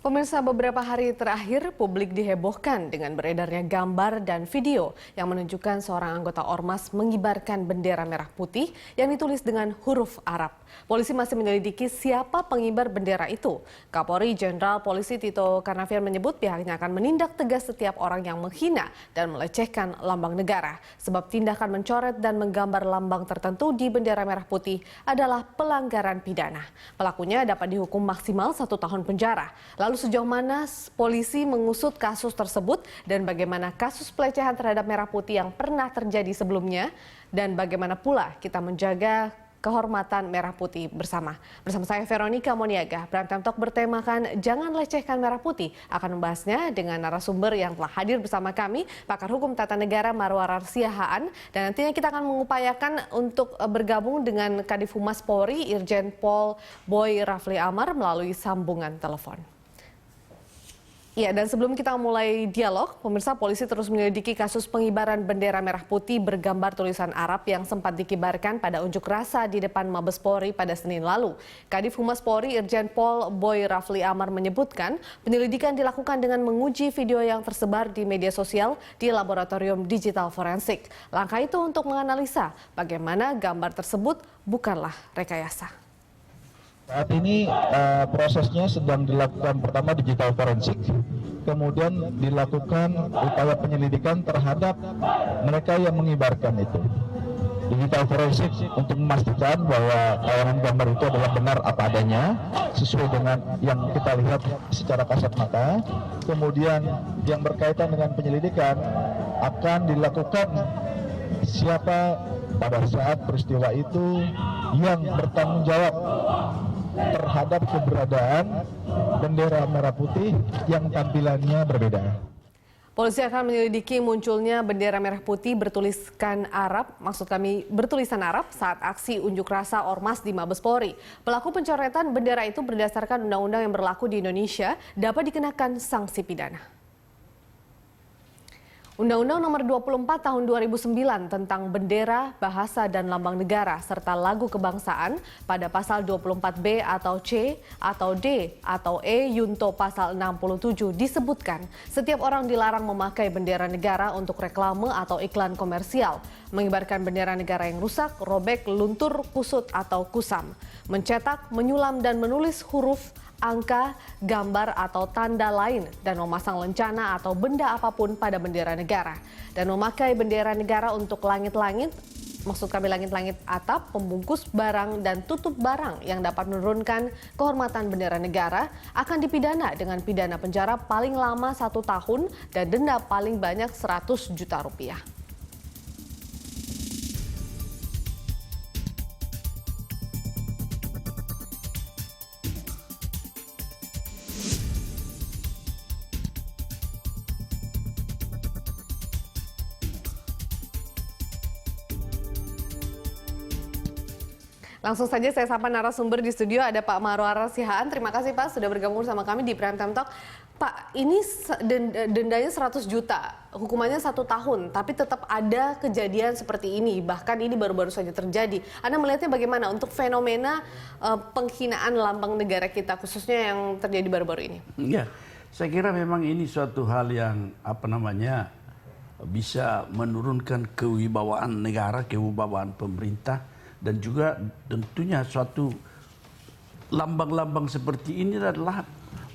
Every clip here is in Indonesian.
Pemirsa, beberapa hari terakhir publik dihebohkan dengan beredarnya gambar dan video yang menunjukkan seorang anggota Ormas mengibarkan bendera merah putih yang ditulis dengan huruf Arab. Polisi masih menyelidiki siapa pengibar bendera itu. Kapolri Jenderal Polisi Tito Karnavian menyebut pihaknya akan menindak tegas setiap orang yang menghina dan melecehkan lambang negara. Sebab tindakan mencoret dan menggambar lambang tertentu di bendera merah putih adalah pelanggaran pidana. Pelakunya dapat dihukum maksimal 1 tahun penjara. Lalu sejauh mana polisi mengusut kasus tersebut dan bagaimana kasus pelecehan terhadap merah putih yang pernah terjadi sebelumnya dan bagaimana pula kita menjaga kehormatan merah putih bersama. Bersama saya Veronica Moniaga, Prime Time Talk bertemakan Jangan Lecehkan Merah Putih akan membahasnya dengan narasumber yang telah hadir bersama kami, Pakar Hukum Tata Negara Marwarar Siahaan, dan nantinya kita akan mengupayakan untuk bergabung dengan Kadif Humas Polri Irjen Pol Boy Rafli Amar melalui sambungan telepon. Ya, dan sebelum kita mulai dialog, pemirsa, polisi terus menyelidiki kasus pengibaran bendera merah putih bergambar tulisan Arab yang sempat dikibarkan pada unjuk rasa di depan Mabes Polri pada Senin lalu. Kadif Humas Polri Irjen Pol Boy Rafli Amar menyebutkan penyelidikan dilakukan dengan menguji video yang tersebar di media sosial di laboratorium digital forensik. Langkah itu untuk menganalisa bagaimana gambar tersebut bukanlah rekayasa. Saat ini prosesnya sedang dilakukan pertama digital forensik, kemudian dilakukan upaya penyelidikan terhadap mereka yang mengibarkan itu. Digital forensik untuk memastikan bahwa tayangan gambar itu adalah benar apa adanya, sesuai dengan yang kita lihat secara kasat mata. Kemudian yang berkaitan dengan penyelidikan akan dilakukan siapa pada saat peristiwa itu yang bertanggung jawab terhadap keberadaan bendera merah putih yang tampilannya berbeda. Polisi akan menyelidiki munculnya bendera merah putih bertuliskan Arab, maksud kami bertulisan Arab saat aksi unjuk rasa Ormas di Mabes Polri. Pelaku pencoretan bendera itu berdasarkan undang-undang yang berlaku di Indonesia dapat dikenakan sanksi pidana. Undang-Undang Nomor 24 Tahun 2009 tentang Bendera, Bahasa, dan Lambang Negara serta Lagu Kebangsaan pada pasal 24B atau C atau D atau E Yunto pasal 67 disebutkan setiap orang dilarang memakai bendera negara untuk reklame atau iklan komersial, mengibarkan bendera negara yang rusak, robek, luntur, kusut, atau kusam, mencetak, menyulam, dan menulis huruf, angka, gambar atau tanda lain dan memasang lencana atau benda apapun pada bendera negara dan memakai bendera negara untuk langit-langit, maksud kami langit-langit atap, pembungkus barang dan tutup barang yang dapat menurunkan kehormatan bendera negara akan dipidana dengan pidana penjara paling lama 1 tahun dan denda paling banyak 100 juta rupiah. Langsung saja saya sapa narasumber di studio, ada Pak Marwarar Siahaan. Terima kasih Pak sudah bergabung bersama kami di Prime Time Talk. Pak, ini dendanya 100 juta, hukumannya 1 tahun, tapi tetap ada kejadian seperti ini. Bahkan ini baru-baru saja terjadi. Anda melihatnya bagaimana untuk fenomena penghinaan lambang negara kita, khususnya yang terjadi baru-baru ini? Ya, saya kira memang ini suatu hal yang bisa menurunkan kewibawaan negara, kewibawaan pemerintah. Dan juga tentunya suatu lambang-lambang seperti ini adalah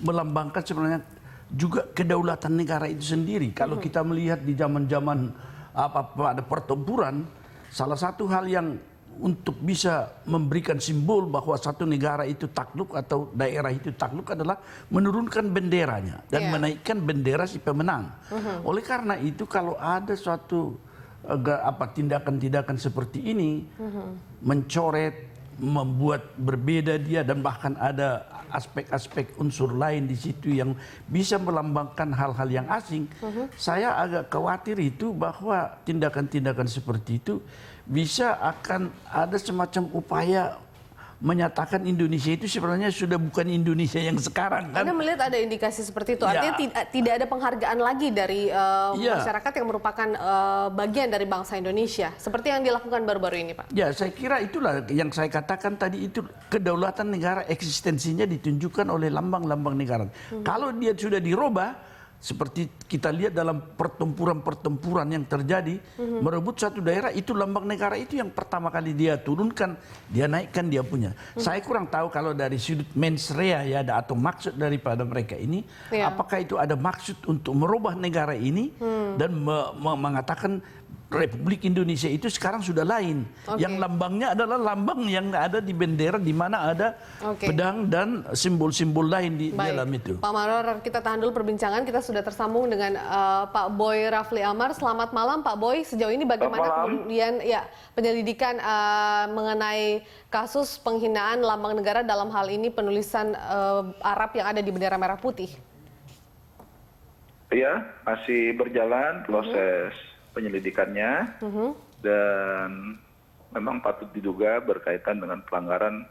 melambangkan sebenarnya juga kedaulatan negara itu sendiri. Kalau kita melihat di zaman-zaman pada pertempuran, salah satu hal yang untuk bisa memberikan simbol bahwa satu negara itu takluk atau daerah itu takluk adalah menurunkan benderanya dan menaikkan bendera si pemenang. Oleh karena itu kalau ada suatu tindakan-tindakan seperti ini, mencoret, membuat berbeda dia, dan bahkan ada aspek-aspek unsur lain di situ yang bisa melambangkan hal-hal yang asing, saya agak khawatir itu bahwa tindakan-tindakan seperti itu bisa akan ada semacam upaya menyatakan Indonesia itu sebenarnya sudah bukan Indonesia yang sekarang kan. Anda melihat ada indikasi seperti itu, artinya tidak ada penghargaan lagi dari masyarakat yang merupakan bagian dari bangsa Indonesia, seperti yang dilakukan baru-baru ini, Pak. Ya, saya kira itulah yang saya katakan tadi, itu kedaulatan negara eksistensinya ditunjukkan oleh lambang-lambang negara. Kalau dia sudah dirubah, seperti kita lihat dalam pertempuran-pertempuran yang terjadi, merebut satu daerah, itu lambang negara itu yang pertama kali dia turunkan, dia naikkan, dia punya. Saya kurang tahu kalau dari sudut mens rea ya, atau maksud daripada mereka ini, apakah itu ada maksud untuk merubah negara ini dan mengatakan Republik Indonesia itu sekarang sudah lain. Yang lambangnya adalah lambang yang ada di bendera, di mana ada pedang dan simbol-simbol lain di dalam itu. Pak Marwarar, kita tahan dulu perbincangan. Kita sudah tersambung dengan Pak Boy Rafli Amar. Selamat malam, Pak Boy. Sejauh ini bagaimana kemudian penyelidikan mengenai kasus penghinaan lambang negara, dalam hal ini penulisan Arab yang ada di bendera merah putih? Iya, masih berjalan proses penyelidikannya, dan memang patut diduga berkaitan dengan pelanggaran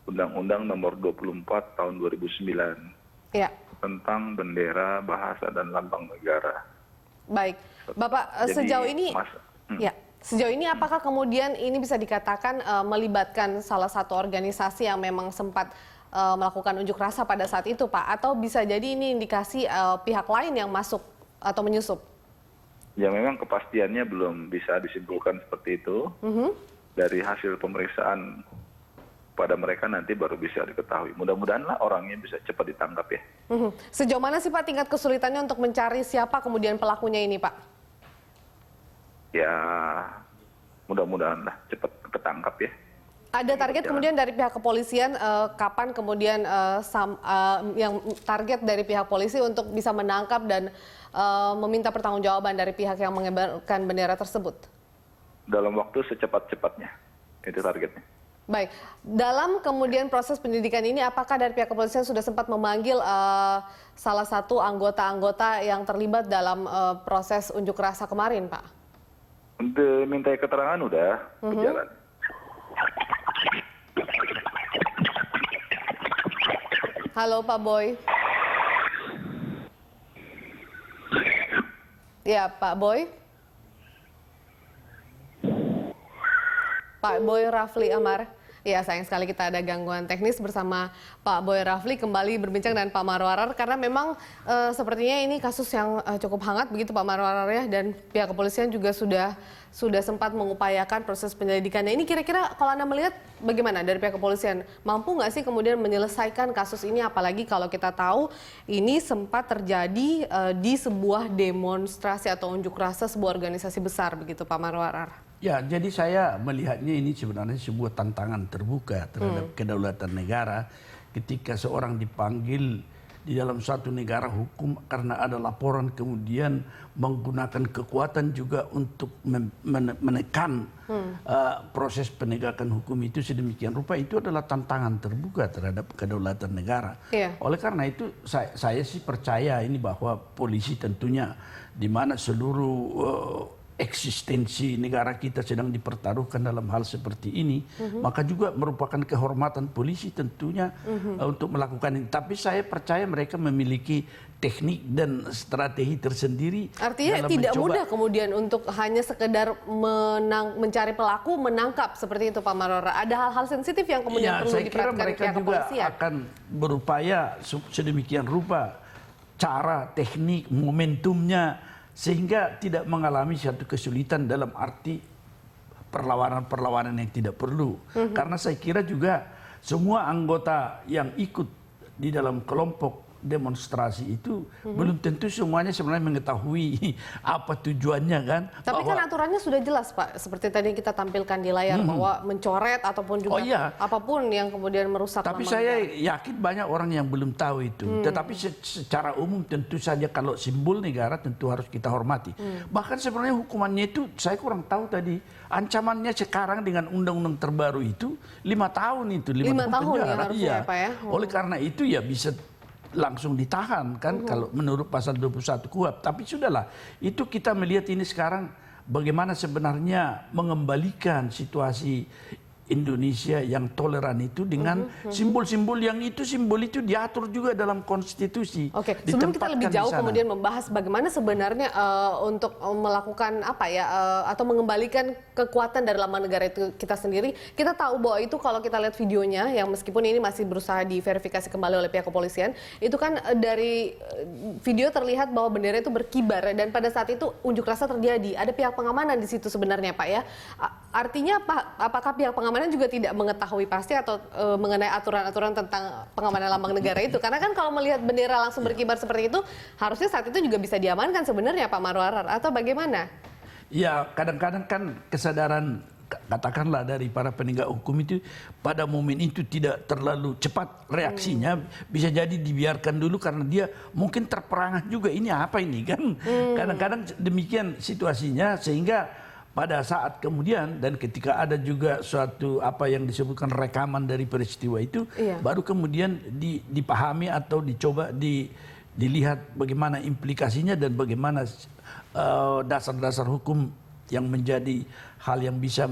Undang-Undang Nomor 24 Tahun 2009 tentang bendera, bahasa, dan lambang negara. Baik, Bapak, sejauh ini sejauh ini apakah kemudian ini bisa dikatakan melibatkan salah satu organisasi yang memang sempat melakukan unjuk rasa pada saat itu, Pak? Atau bisa jadi ini indikasi pihak lain yang masuk atau menyusup? Ya, memang kepastiannya belum bisa disimpulkan seperti itu. Dari hasil pemeriksaan pada mereka nanti baru bisa diketahui. Mudah-mudahanlah orangnya bisa cepat ditangkap ya. Sejauh mana sih, Pak, tingkat kesulitannya untuk mencari siapa kemudian pelakunya ini, Pak? Ya, mudah-mudahanlah cepat ketangkap ya. Ada target kemudian dari pihak kepolisian, kapan kemudian yang target dari pihak polisi untuk bisa menangkap dan meminta pertanggungjawaban dari pihak yang mengibarkan bendera tersebut? Dalam waktu secepat-cepatnya, itu targetnya. Baik, dalam kemudian proses penyidikan ini, apakah dari pihak kepolisian sudah sempat memanggil salah satu anggota-anggota yang terlibat dalam proses unjuk rasa kemarin, Pak? Untuk minta keterangan udah berjalan. Halo, Pak Boy. Ya, Pak Boy. Pak Boy Rafli Amar. Ya, sayang sekali kita ada gangguan teknis bersama Pak Boy Rafli kembali berbincang dengan Pak Marwarar, karena memang sepertinya ini kasus yang cukup hangat begitu, Pak Marwarar, ya, dan pihak kepolisian juga sudah sempat mengupayakan proses penyelidikannya. Ini kira-kira kalau Anda melihat bagaimana dari pihak kepolisian, mampu nggak sih kemudian menyelesaikan kasus ini, apalagi kalau kita tahu ini sempat terjadi di sebuah demonstrasi atau unjuk rasa sebuah organisasi besar begitu, Pak Marwarar? Ya, jadi saya melihatnya ini sebenarnya sebuah tantangan terbuka terhadap kedaulatan negara ketika seorang dipanggil di dalam suatu negara hukum karena ada laporan, kemudian menggunakan kekuatan juga untuk menekan proses penegakan hukum itu sedemikian rupa. Itu adalah tantangan terbuka terhadap kedaulatan negara. Oleh karena itu saya sih percaya ini bahwa polisi tentunya, di mana seluruh eksistensi negara kita sedang dipertaruhkan dalam hal seperti ini, maka juga merupakan kehormatan polisi tentunya untuk melakukan ini. Tapi saya percaya mereka memiliki teknik dan strategi tersendiri. Artinya tidak mudah kemudian untuk hanya sekedar mencari pelaku, menangkap seperti itu, Pak Marwarar. Ada hal-hal sensitif yang kemudian perlu diperhatikan pihak kepolisian. Saya kira mereka juga akan berupaya sedemikian rupa, cara, teknik, momentumnya, sehingga tidak mengalami satu kesulitan dalam arti perlawanan-perlawanan yang tidak perlu. Karena saya kira juga semua anggota yang ikut di dalam kelompok demonstrasi itu belum tentu semuanya sebenarnya mengetahui apa tujuannya, kan. Tapi kan aturannya sudah jelas, Pak. Seperti tadi kita tampilkan di layar bahwa mencoret ataupun juga apapun yang kemudian merusak. Tapi saya yakin banyak orang yang belum tahu itu. Tetapi secara umum tentu saja kalau simbol negara tentu harus kita hormati. Bahkan sebenarnya hukumannya itu saya kurang tahu tadi. Ancamannya sekarang dengan undang-undang terbaru itu 5 tahun itu, 5 tahun penjara. Ya, harusnya, Pak, ya. Oleh karena itu ya bisa langsung ditahan, kan, kalau menurut pasal 21 KUHP. Tapi sudahlah, itu kita melihat ini sekarang bagaimana sebenarnya mengembalikan situasi Indonesia yang toleran itu dengan simbol-simbol yang simbol itu diatur juga dalam konstitusi. Oke, sebelum kita lebih jauh kemudian membahas bagaimana sebenarnya untuk melakukan atau mengembalikan kekuatan dari lambang negara itu kita sendiri. Kita tahu bahwa itu kalau kita lihat videonya yang meskipun ini masih berusaha diverifikasi kembali oleh pihak kepolisian, itu kan dari video terlihat bahwa bendera itu berkibar dan pada saat itu unjuk rasa terjadi. Ada pihak pengamanan di situ sebenarnya, Pak ya. Artinya apakah pihak pengamanan juga tidak mengetahui pasti atau mengenai aturan-aturan tentang pengamanan lambang negara itu? Karena kan kalau melihat bendera langsung berkibar seperti itu, harusnya saat itu juga bisa diamankan sebenarnya Pak Marwarar, atau bagaimana? Ya, kadang-kadang kan kesadaran katakanlah dari para penegak hukum itu pada momen itu tidak terlalu cepat reaksinya, bisa jadi dibiarkan dulu karena dia mungkin terperangah juga, ini apa ini kan. Kadang-kadang demikian situasinya, sehingga pada saat kemudian dan ketika ada juga suatu apa yang disebutkan rekaman dari peristiwa itu, baru kemudian dipahami atau dicoba dilihat bagaimana implikasinya dan bagaimana dasar-dasar hukum yang menjadi hal yang bisa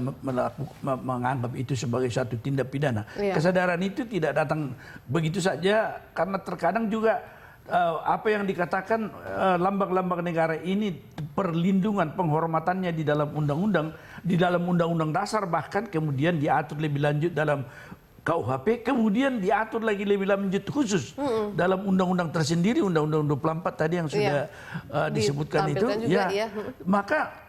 menganggap itu sebagai satu tindak pidana. Kesadaran itu tidak datang begitu saja, karena terkadang juga apa yang dikatakan lambang-lambang negara ini perlindungan penghormatannya di dalam undang-undang dasar, bahkan kemudian diatur lebih lanjut dalam KUHP, kemudian diatur lagi lebih lanjut khusus dalam undang-undang tersendiri, undang-undang 24 tadi yang sudah disebutkan itu juga, maka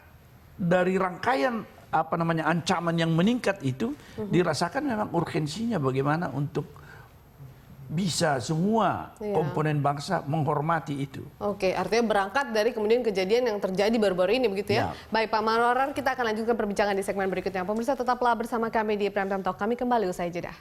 dari rangkaian ancaman yang meningkat itu dirasakan memang urgensinya bagaimana untuk bisa semua komponen bangsa menghormati itu. Oke, artinya berangkat dari kemudian kejadian yang terjadi baru-baru ini begitu ya. Baik Pak Marwarar, kita akan lanjutkan perbincangan di segmen berikutnya. Pemirsa tetaplah bersama kami di Prime Time Talk. Kami kembali usai jeda.